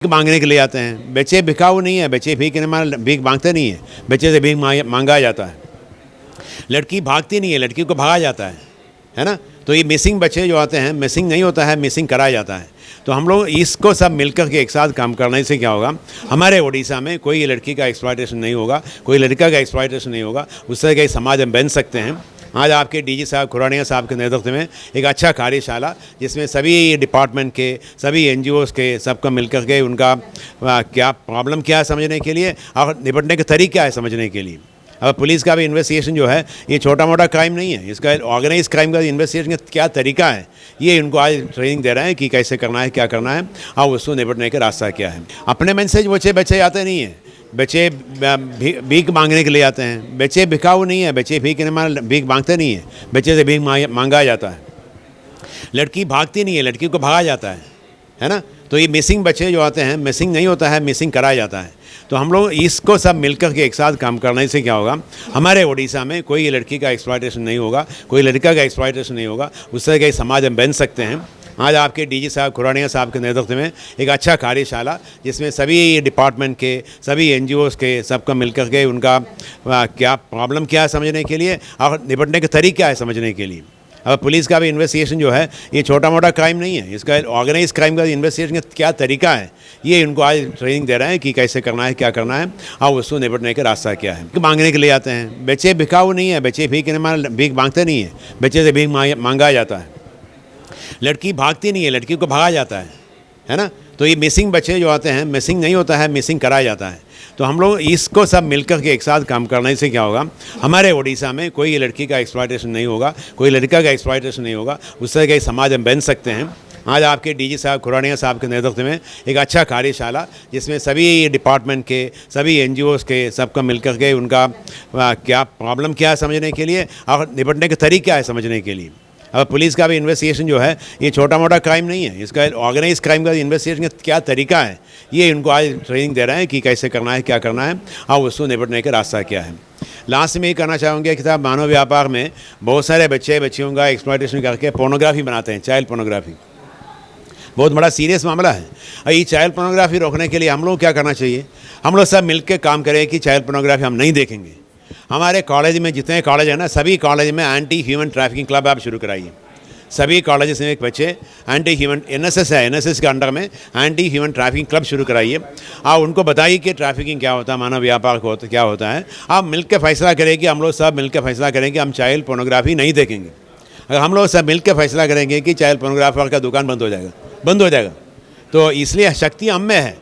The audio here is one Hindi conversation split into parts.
भीख मांगने के लिए आते हैं। बच्चे भिखाऊ नहीं है, बच्चे भीख मांगते नहीं है, बच्चे से भीख मांगा जाता है। लड़की भागती नहीं है, लड़की को भागा जाता है ना। तो ये मिसिंग बच्चे जो आते हैं, मिसिंग नहीं होता है, मिसिंग कराया जाता है। तो हम लोग इसको सब मिलकर के एक साथ काम करने से क्या होगा, हमारे उड़ीसा में कोई लड़की का एक्सप्लॉयटेशन नहीं होगा, कोई लड़का का एक्सप्लॉयटेशन नहीं होगा, उस तरह के समाज में बन सकते हैं। आज आपके डीजी साहब खुरानिया साहब के नेतृत्व में एक अच्छा कार्यशाला, जिसमें सभी डिपार्टमेंट के, सभी एनजीओज़ के, सबका मिलकर के उनका क्या प्रॉब्लम क्या है समझने के लिए और निपटने के तरीके क्या है समझने के लिए। अब पुलिस का भी इन्वेस्टिगेशन जो है ये छोटा मोटा क्राइम नहीं है, इसका ऑर्गेनाइज क्राइम का इन्वेस्टिगेशन का क्या तरीका है, ये उनको आज ट्रेनिंग दे रहे हैं कि कैसे करना है, क्या करना है और उसको निपटने का रास्ता क्या है। अपने मन से बच्चे आते नहीं हैं, बच्चे भीख मांगने के लिए आते हैं। बच्चे भिखाऊ नहीं है, बच्चे भीख मांगते नहीं है, बच्चे से भीख मांगा जाता है। लड़की भागती नहीं है, लड़की को भागा जाता है ना। तो ये मिसिंग बच्चे जो आते हैं, मिसिंग नहीं होता है, मिसिंग कराया जाता है। तो हम लोग इसको सब मिलकर के एक साथ काम करने से क्या होगा, हमारे उड़ीसा में कोई लड़की का एक्सप्लॉयटेशन नहीं होगा, कोई लड़का का एक्सप्लॉयटेशन नहीं होगा, उस तरह के समाज में बन सकते हैं। आज आपके डीजी साहब खुरानिया साहब के नेतृत्व में एक अच्छा कार्यशाला, जिसमें सभी डिपार्टमेंट के, सभी एनजीओज़ के, सबका मिलकर के उनका क्या प्रॉब्लम क्या है समझने के लिए और निपटने के तरीके क्या है समझने के लिए। अब पुलिस का भी इन्वेस्टिगेशन जो है ये छोटा मोटा क्राइम नहीं है, इसका ऑर्गेनाइज क्राइम का इन्वेस्टिगेशन का क्या तरीका है, ये उनको आज ट्रेनिंग दे रहे हैं कि कैसे करना है, क्या करना है और उसको निपटने का रास्ता क्या है। मांगने के लिए आते हैं। बच्चे भिखाऊ नहीं है, बच्चे भीख मांगते नहीं है, बच्चे से भीख मांगा जाता है। लड़की भागती नहीं है, लड़की को भागा जाता है ना। तो ये मिसिंग बच्चे जो आते हैं, मिसिंग नहीं होता है, मिसिंग कराया जाता है। तो हम लोग इसको सब मिलकर के एक साथ काम करने से क्या होगा, हमारे उड़ीसा में कोई लड़की का एक्सप्लॉयटेशन नहीं होगा, कोई लड़का का एक्सप्लॉयटेशन नहीं होगा, उस तरह के समाज में बन सकते हैं। आज आपके डीजी साहब खुरानिया साहब के नेतृत्व में एक अच्छा कार्यशाला, जिसमें सभी डिपार्टमेंट के, सभी एनजीओज़ के, सबका मिलकर के उनका क्या प्रॉब्लम क्या है समझने के लिए और निपटने के तरीके क्या है समझने के लिए। अब पुलिस का भी इन्वेस्टिगेशन जो है ये छोटा मोटा क्राइम नहीं है, इसका ऑर्गेनाइज क्राइम का इन्वेस्टिगेशन का क्या तरीका है, ये उनको आज ट्रेनिंग दे रहे हैं कि कैसे करना है, क्या करना है और उसको निपटने का रास्ता क्या है। लास्ट में ये कहना चाहूँगा कि साहब, मानव व्यापार में बहुत सारे बच्चियों का एक्सप्लॉयटेशन करके पोर्नोग्राफी बनाते हैं, चाइल्ड पोर्नोग्राफी बहुत बड़ा सीरियस मामला है। और ये चाइल्ड पोर्नोग्राफी रोकने के लिए हम लोग क्या करना चाहिए, हम लोग सब मिलकर काम करें कि चाइल्ड पोर्नोग्राफी हम नहीं देखेंगे। हमारे कॉलेज में जितने कॉलेज हैं ना, सभी कॉलेज में एंटी ह्यूमन ट्रैफिकिंग क्लब आप शुरू कराइए। सभी कॉलेजेस में एक बच्चे एंटी ह्यूमन एनएसएस है, एनएसएस के अंडर में एंटी ह्यूमन ट्रैफिकिंग क्लब शुरू कराइए और उनको बताइए कि ट्रैफिकिंग क्या होता है, मानव व्यापार क्या होता है। आप मिलकर फैसला करें कि हम लोग सब मिलकर फैसला करें कि हम चाइल्ड पोर्नोग्राफी नहीं देखेंगे। अगर हम लोग सब मिलकर फैसला करेंगे कि चाइल्ड पोर्नोग्राफर का दुकान बंद हो जाएगा। तो इसलिए शक्ति हम में है,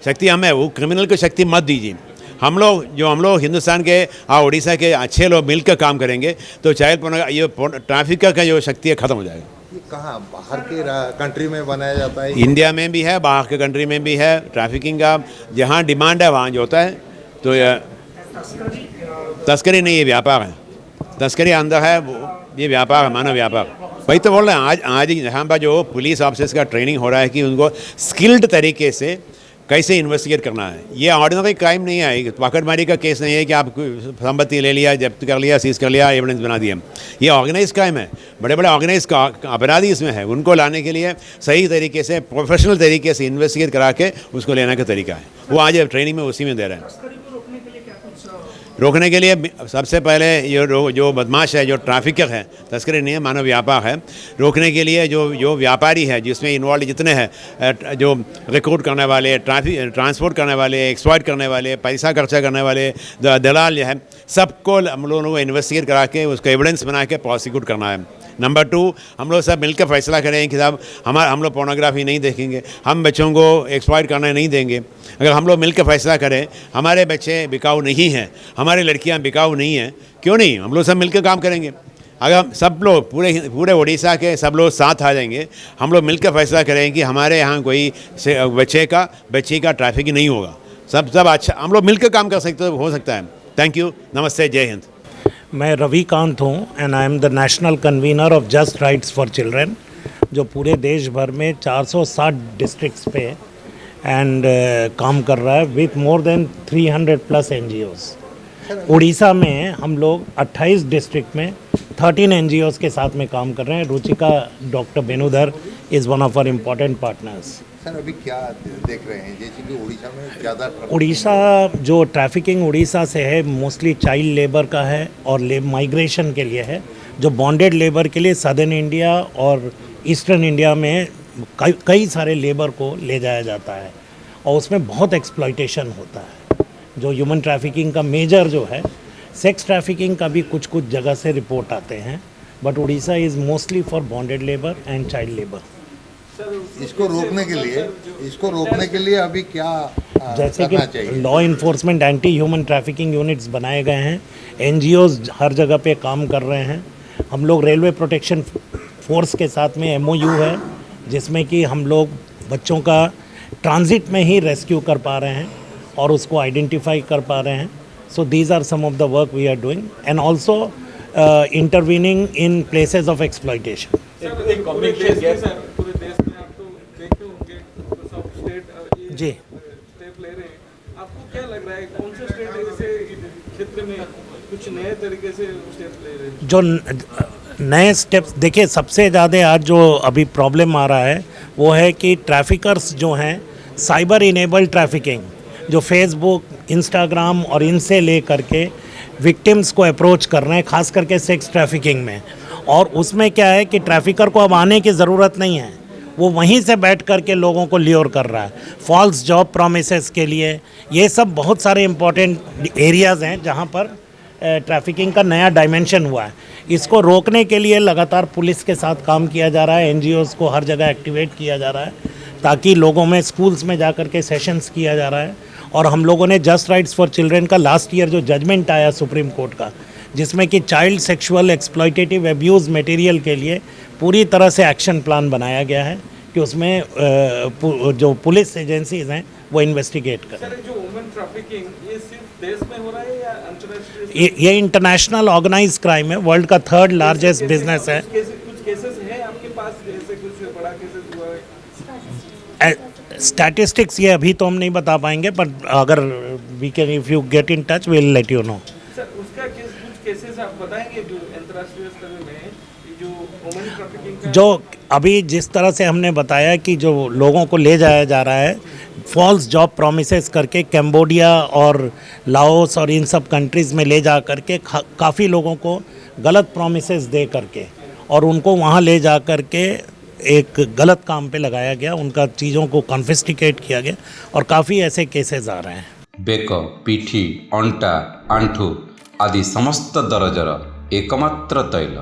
शक्ति हम है, वो क्रिमिनल को शक्ति मत दीजिए। हम लोग हिंदुस्तान के और उड़ीसा के अच्छे लोग मिलकर काम करेंगे तो चाइल्ड ये ट्रैफिक का जो शक्ति है ख़त्म हो जाएगा। ये कहाँ बाहर के कंट्री में बनाया जाता है? इंडिया में भी है, बाहर के कंट्री में भी है। ट्रैफिकिंग का जहाँ डिमांड है वहाँ जो होता है। तो तस्करी नहीं, ये व्यापार है। तस्करी अंदर है, ये व्यापार है, मानव व्यापार। वही तो बोल रहे हैं, आज यहाँ पर जो पुलिस ऑफिसर्स का ट्रेनिंग हो रहा है कि उनको स्किल्ड तरीके से कैसे इन्वेस्टिगेट करना है। ये ऑर्डिनरी क्राइम नहीं है, पकड़मारी का केस नहीं है कि आप संपत्ति ले लिया, जब्त कर लिया, सीज कर लिया, एविडेंस बना दिया। ये ऑर्गेनाइज क्राइम है, बड़े बड़े ऑर्गेनाइज अपराधी इसमें है। उनको लाने के लिए सही तरीके से, प्रोफेशनल तरीके से इन्वेस्टिगेट करा के उसको लेने का तरीका है, वो आज ट्रेनिंग में उसी में दे रहे हैं। रोकने के लिए सबसे पहले ये जो बदमाश है, जो ट्रैफिकर है, तस्करी नहीं है, मानव व्यापार है। रोकने के लिए जो व्यापारी है, जिसमें इन्वॉल्व जितने हैं, जो रिक्रूट करने वाले, ट्रांसपोर्ट करने वाले, एक्सप्लॉइट करने वाले, पैसा खर्चा करने वाले, दलाल जो है, सबको हम लोगों को इन्वेस्टिगेट करा के उसको एविडेंस बना के प्रोसिक्यूट करना है। नंबर 2, हम लोग सब मिलकर फैसला करें कि साहब हम लोग पोर्नोग्राफी नहीं देखेंगे, हम बच्चों को एक्सप्लॉइट करने नहीं देंगे। अगर हम लोग मिलकर फैसला करें, हमारे बच्चे बिकाऊ नहीं हैं, हमारी लड़कियां बिकाऊ नहीं हैं, क्यों नहीं, हम लोग सब मिलकर काम करेंगे। अगर हम सब लोग पूरे उड़ीसा के सब लोग साथ आ जाएंगे, हम लोग मिलकर फैसला करें कि हमारे यहाँ कोई बच्ची का ट्रैफिकिंग नहीं होगा। सब अच्छा हम लोग मिलकर काम कर सकते हो सकता है। थैंक यू, नमस्ते, जय हिंद। मैं रविकांत हूँ and I am the national convener of just rights for children, जो पूरे देश भर में 460 डिस्ट्रिक्ट्स पे एंड काम कर रहा है with more than 300+ NGOs। Orissa में हम लोग 28 डिस्ट्रिक्ट में 13 NGOs के साथ में काम कर रहे हैं। Ruchika doctor Benudhar is one of our important partners. Sir अभी क्या देख रहे हैं, जैसे कि उड़ीसा में ज़्यादा उड़ीसा जो ट्रैफिकिंग उड़ीसा से है मोस्टली चाइल्ड लेबर का है और माइग्रेशन के लिए है, जो बॉन्डेड लेबर के लिए सदर्न इंडिया और ईस्टर्न इंडिया में कई सारे लेबर को ले जाया जाता है और उसमें बहुत एक्सप्लॉइटेशन होता है। जो ह्यूमन ट्रैफिकिंग का मेजर जो है, सेक्स ट्रैफिकिंग का भी कुछ कुछ जगह से रिपोर्ट आते हैं, but Orissa is mostly for bonded labour and child labour. इसको रोकने के लिए अभी क्या जैसे करना कि चाहिए? Law enforcement anti human trafficking units बनाए गए हैं, एनजीओज हर जगह पे काम कर रहे हैं। हम लोग रेलवे प्रोटेक्शन फोर्स के साथ में एमओयू है, जिसमें कि हम लोग बच्चों का ट्रांजिट में ही रेस्क्यू कर पा रहे हैं और उसको आइडेंटिफाई कर पा रहे हैं। So these are some of the work we are doing and also intervening in places of exploitation. पूरे देश में आप तो देखते होंगे सब स्टेट जी स्टेप ले रहे हैं, आपको क्या लग रहा है कौन से स्टेट ऐसे क्षेत्र में कुछ नए तरीके से स्टेप ले रहे हैं? जो नए स्टेप्स देखिए, सबसे ज़्यादा आज जो अभी प्रॉब्लम आ रहा है वो है कि ट्रैफिकर्स जो हैं साइबर इनेबल्ड ट्रैफिकिंग, जो फेसबुक, इंस्टाग्राम और इनसे ले करके विक्टिम्स को अप्रोच कर रहे हैं, खास करके सेक्स ट्रैफिकिंग में। और उसमें क्या है कि ट्रैफिकर को अब आने की ज़रूरत नहीं है, वो वहीं से बैठ कर के लोगों को ल्योर कर रहा है फॉल्स जॉब प्रॉमिसेस के लिए। ये सब बहुत सारे इंपॉर्टेंट एरियाज़ हैं जहाँ पर ट्रैफिकिंग का नया डायमेंशन हुआ है। इसको रोकने के लिए लगातार पुलिस के साथ काम किया जा रहा है, एनजीओज़ को हर जगह एक्टिवेट किया जा रहा है, ताकि लोगों में स्कूल्स में जा कर के सेशंस किया जा रहा है। और हम लोगों ने जस्ट राइट्स फॉर चिल्ड्रन का लास्ट ईयर जो जजमेंट आया सुप्रीम कोर्ट का, जिसमें कि child sexual exploitative abuse material के लिए पूरी तरह से एक्शन प्लान बनाया गया है कि उसमें जो पुलिस एजेंसीज हैं वो इन्वेस्टिगेट करें। सर, जो वुमेन ट्रैफिकिंग ये सिर्फ देश में हो रहा है या अंतर्राष्ट्रीय? ये इंटरनेशनल ऑर्गेनाइज क्राइम है, वर्ल्ड का 3rd लार्जेस्ट बिजनेस है। कुछ केसेस हैं आपके पास, जैसे कुछ बड़ा केसेस हुआ है? स्टैटिस्टिक्स ये अभी तो हम नहीं बता पाएंगे, पर अगर we can, if you get in touch we will let you know. Sir, उसका कुछ केसेस आप बताएंगे जो अंतर्राष्ट्रीय स्तर में है, जो वुमेन ट्रैफिकिंग का? जो अभी जिस तरह से हमने बताया कि जो लोगों को ले जाया जा रहा है फॉल्स जॉब प्रॉमिसेस करके कैम्बोडिया और लाओस और इन सब कंट्रीज़ में ले जा करके काफ़ी लोगों को गलत प्रॉमिसेस दे करके और उनको वहाँ ले जा करके एक गलत काम पे लगाया गया, उनका चीज़ों को कॉन्फिस्टिकेट किया गया और काफ़ी ऐसे केसेस आ रहे हैं। बेक, पिठी, अंटा, आंठू आदि समस्त दरजर एकमात्र तैल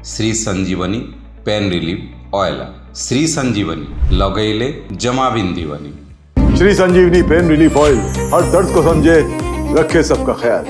श्री संजीवनी पेन रिलीफ ऑयल। श्री संजीवनी लगैले जमा बिंदीवनी। श्री संजीवनी पेन रिलीफ ऑयल हर दर्द को समझे, रखे सबका ख्याल।